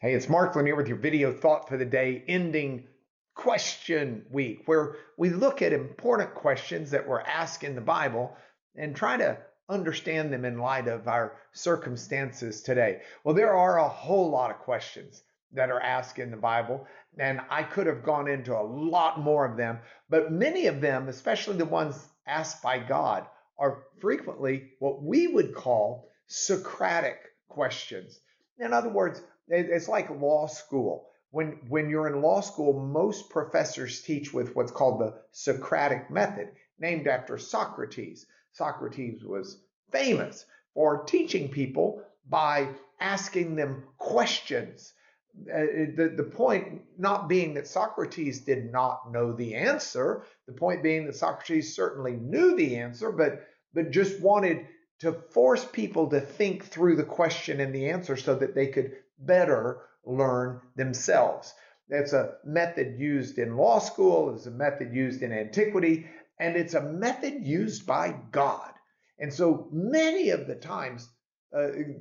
Hey, it's Mark Lanier with your video thought for the day, ending question week, where we look at important questions that were asked in the Bible and try to understand them in light of our circumstances today. Well, there are a whole lot of questions that are asked in the Bible, and I could have gone into a lot more of them, but many of them, especially the ones asked by God, are frequently what we would call Socratic questions. In other words, it's like law school. When you're in law school, most professors teach with what's called the Socratic method, named after Socrates. Socrates was famous for teaching people by asking them questions. The point not being that Socrates did not know the answer, the point being that Socrates certainly knew the answer, but just wanted to force people to think through the question and the answer so that they could better learn themselves. That's a method used in law school, it's a method used in antiquity, and it's a method used by God. And so many of the times,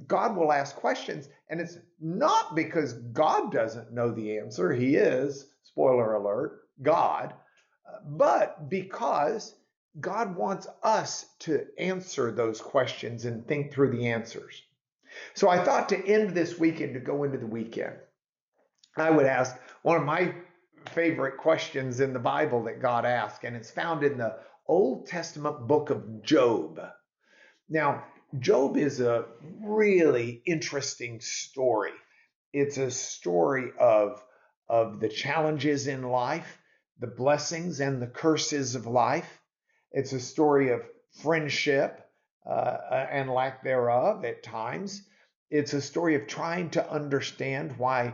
God will ask questions, and it's not because God doesn't know the answer. He is, spoiler alert, God, but because God wants us to answer those questions and think through the answers. So I thought to end this weekend, to go into the weekend, I would ask one of my favorite questions in the Bible that God asked, and it's found in the Old Testament book of Job. Now, Job is a really interesting story. It's a story of the challenges in life, the blessings and the curses of life. It's a story of friendship and lack thereof at times. It's a story of trying to understand why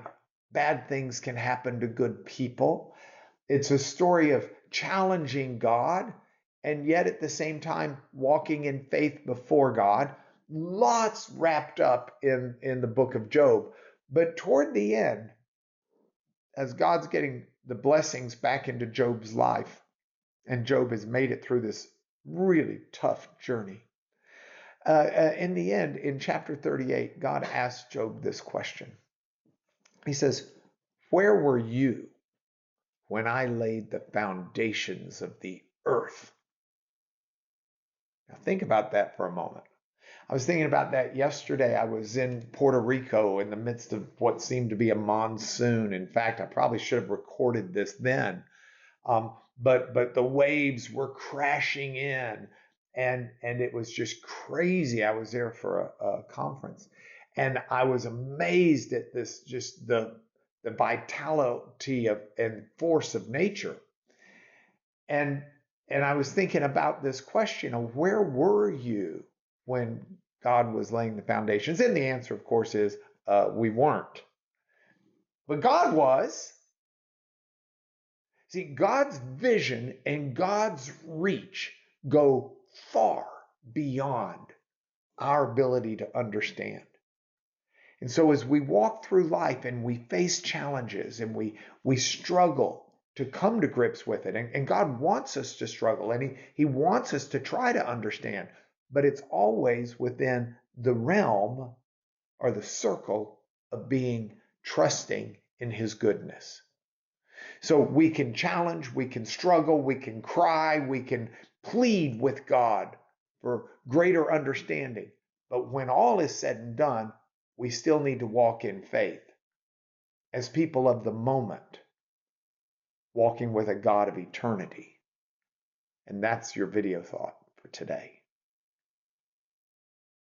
bad things can happen to good people. It's a story of challenging God and yet at the same time walking in faith before God. Lots wrapped up in the book of Job. But toward the end, as God's getting the blessings back into Job's life, and Job has made it through this really tough journey. In the end, in chapter 38, God asks Job this question. He says, "Where were you when I laid the foundations of the earth?" Now think about that for a moment. I was thinking about that yesterday. I was in Puerto Rico in the midst of what seemed to be a monsoon. In fact, I probably should have recorded this then. But the waves were crashing in, and it was just crazy. I was there for a conference, and I was amazed at this, just the vitality of and force of nature. And and I was thinking about this question of where were you when God was laying the foundations? And the answer, of course, is we weren't. But God was. See, God's vision and God's reach go far beyond our ability to understand. And so as we walk through life and we face challenges and we struggle to come to grips with it, and God wants us to struggle and he wants us to try to understand, but it's always within the realm or the circle of being trusting in his goodness. So we can challenge, we can struggle, we can cry, we can plead with God for greater understanding. But when all is said and done, we still need to walk in faith as people of the moment, walking with a God of eternity. And that's your video thought for today.